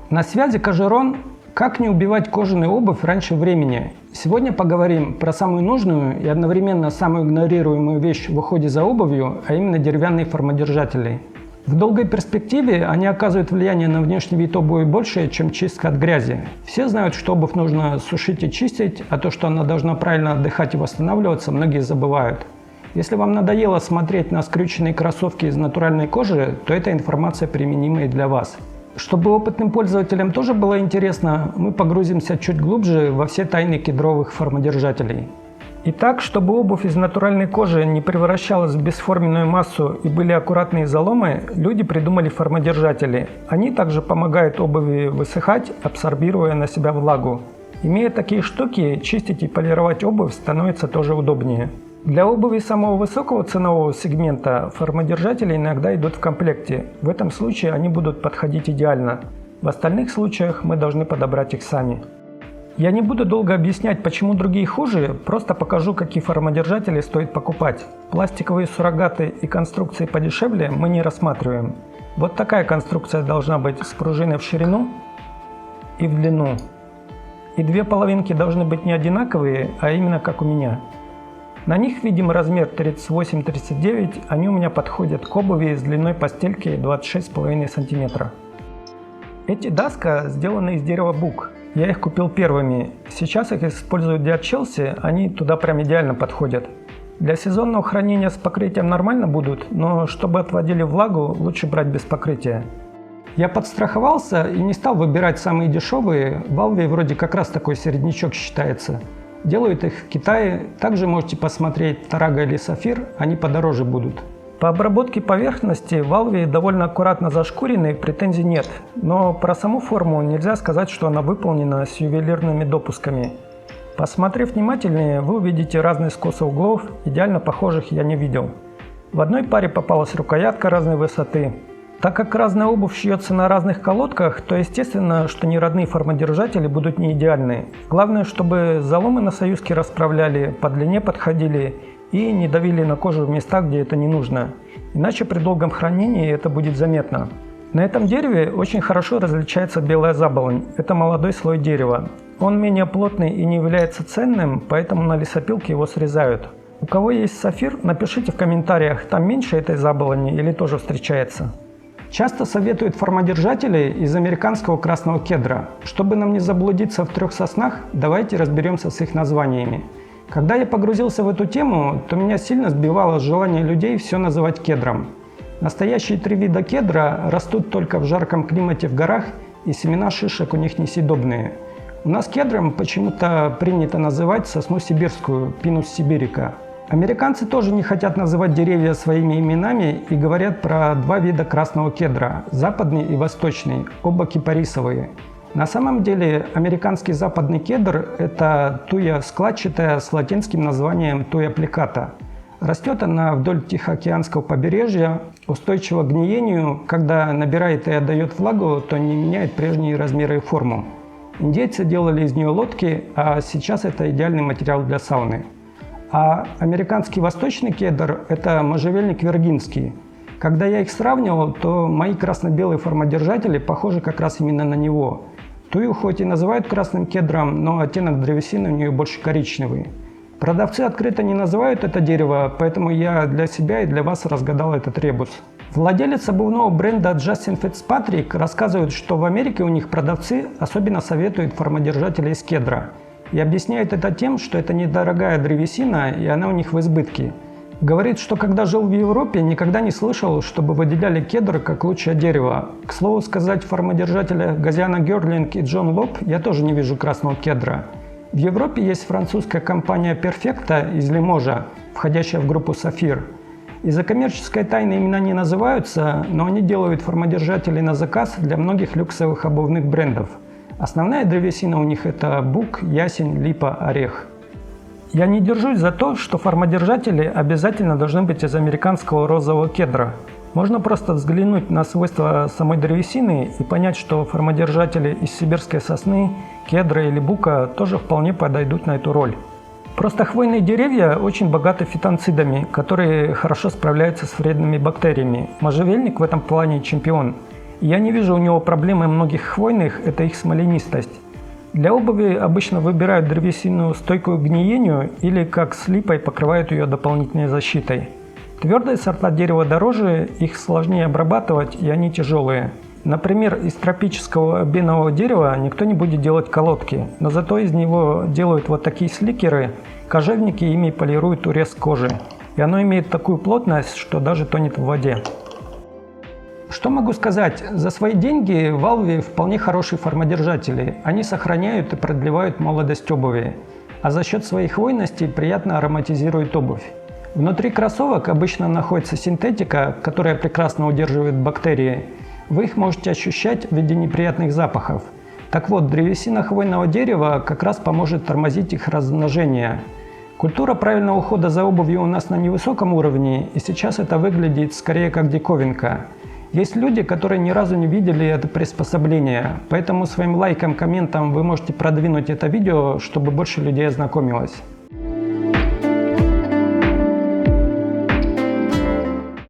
На связи Кожерон. Как не убивать кожаную обувь раньше времени? Сегодня поговорим про самую нужную и одновременно самую игнорируемую вещь в уходе за обувью, а именно деревянные формодержатели. В долгой перспективе они оказывают влияние на внешний вид обуви больше, чем чистка от грязи. Все знают, что обувь нужно сушить и чистить, а то, что она должна правильно отдыхать и восстанавливаться, многие забывают. Если вам надоело смотреть на скрюченные кроссовки из натуральной кожи, то эта информация применима и для вас. Чтобы опытным пользователям тоже было интересно, мы погрузимся чуть глубже во все тайны кедровых формодержателей. Итак, чтобы обувь из натуральной кожи не превращалась в бесформенную массу и были аккуратные заломы, люди придумали формодержатели. Они также помогают обуви высыхать, абсорбируя на себя влагу. Имея такие штуки, чистить и полировать обувь становится тоже удобнее. Для обуви самого высокого ценового сегмента формодержатели иногда идут в комплекте. В этом случае они будут подходить идеально. В остальных случаях мы должны подобрать их сами. Я не буду долго объяснять, почему другие хуже, просто покажу, какие формодержатели стоит покупать. Пластиковые суррогаты и конструкции подешевле мы не рассматриваем. Вот такая конструкция должна быть с пружиной в ширину и в длину. И две половинки должны быть не одинаковые, а именно как у меня. На них видим размер 38-39, они у меня подходят к обуви с длиной постельки 26,5 см. Эти даска сделаны из дерева бук. Я их купил первыми. Сейчас их используют для Челси, они туда прям идеально подходят. Для сезонного хранения с покрытием нормально будут, но чтобы отводили влагу, лучше брать без покрытия. Я подстраховался и не стал выбирать самые дешевые. Valve вроде как раз такой середнячок считается. Делают их в Китае. Также можете посмотреть Tarrago или Сафир, они подороже будут. По обработке поверхности Valve довольно аккуратно зашкурены, претензий нет. Но про саму форму нельзя сказать, что она выполнена с ювелирными допусками. Посмотрев внимательнее, вы увидите разные скосы углов, идеально похожих я не видел. В одной паре попалась рукоятка разной высоты. Так как разная обувь шьется на разных колодках, то естественно, что неродные формодержатели будут не идеальны. Главное, чтобы заломы на союзке расправляли, по длине подходили и не давили на кожу в местах, где это не нужно. Иначе при долгом хранении это будет заметно. На этом дереве очень хорошо различается белая заболонь. Это молодой слой дерева. Он менее плотный и не является ценным, поэтому на лесопилке его срезают. У кого есть сафир, напишите в комментариях, там меньше этой заболони или тоже встречается. Часто советуют формодержатели из американского красного кедра. Чтобы нам не заблудиться в трех соснах, давайте разберемся с их названиями. Когда я погрузился в эту тему, то меня сильно сбивало желание людей все называть кедром. Настоящие три вида кедра растут только в жарком климате в горах, и семена шишек у них несъедобные. У нас кедром почему-то принято называть сосну сибирскую, Pinus sibirica. Американцы тоже не хотят называть деревья своими именами и говорят про два вида красного кедра – западный и восточный, оба кипарисовые. На самом деле американский западный кедр – это туя складчатая с латинским названием туя плеката. Растет она вдоль Тихоокеанского побережья, устойчива к гниению, когда набирает и отдает влагу, то не меняет прежние размеры и форму. Индейцы делали из нее лодки, а сейчас это идеальный материал для сауны. А американский восточный кедр – это можжевельник виргинский. Когда я их сравнивал, то мои красно-белые формодержатели похожи как раз именно на него. Тую хоть и называют красным кедром, но оттенок древесины у нее больше коричневый. Продавцы открыто не называют это дерево, поэтому я для себя и для вас разгадал этот ребус. Владелец обувного бренда Джастин Фицпатрик рассказывает, что в Америке у них продавцы особенно советуют формодержатели из кедра. И объясняет это тем, что это недорогая древесина и она у них в избытке. Говорит, что когда жил в Европе, никогда не слышал, чтобы выделяли кедр как лучшее дерево. К слову сказать, в формодержателях Газиана Герлинг и Джон Лоб я тоже не вижу красного кедра. В Европе есть французская компания Perfecta из Лиможа, входящая в группу Сафир. Из-за коммерческой тайны имена не называются, но они делают формодержатели на заказ для многих люксовых обувных брендов. Основная древесина у них это бук, ясень, липа, орех. Я не держусь за то, что формодержатели обязательно должны быть из американского розового кедра. Можно просто взглянуть на свойства самой древесины и понять, что формодержатели из сибирской сосны, кедра или бука тоже вполне подойдут на эту роль. Просто хвойные деревья очень богаты фитонцидами, которые хорошо справляются с вредными бактериями. Можжевельник в этом плане чемпион. Я не вижу у него проблемы многих хвойных – это их смоленистость. Для обуви обычно выбирают древесину, стойкую к гниению, или как с липой покрывают ее дополнительной защитой. Твердые сорта дерева дороже, их сложнее обрабатывать и они тяжелые. Например, из тропического бенового дерева никто не будет делать колодки, но зато из него делают вот такие сликеры, кожевники ими полируют урез кожи. И оно имеет такую плотность, что даже тонет в воде. Что могу сказать? За свои деньги Valve вполне хорошие формодержатели. Они сохраняют и продлевают молодость обуви. А за счет своей хвойности приятно ароматизируют обувь. Внутри кроссовок обычно находится синтетика, которая прекрасно удерживает бактерии. Вы их можете ощущать в виде неприятных запахов. Так вот, древесина хвойного дерева как раз поможет тормозить их размножение. Культура правильного ухода за обувью у нас на невысоком уровне, и сейчас это выглядит скорее как диковинка. Есть люди, которые ни разу не видели это приспособление, поэтому своим лайком, комментом вы можете продвинуть это видео, чтобы больше людей ознакомилось.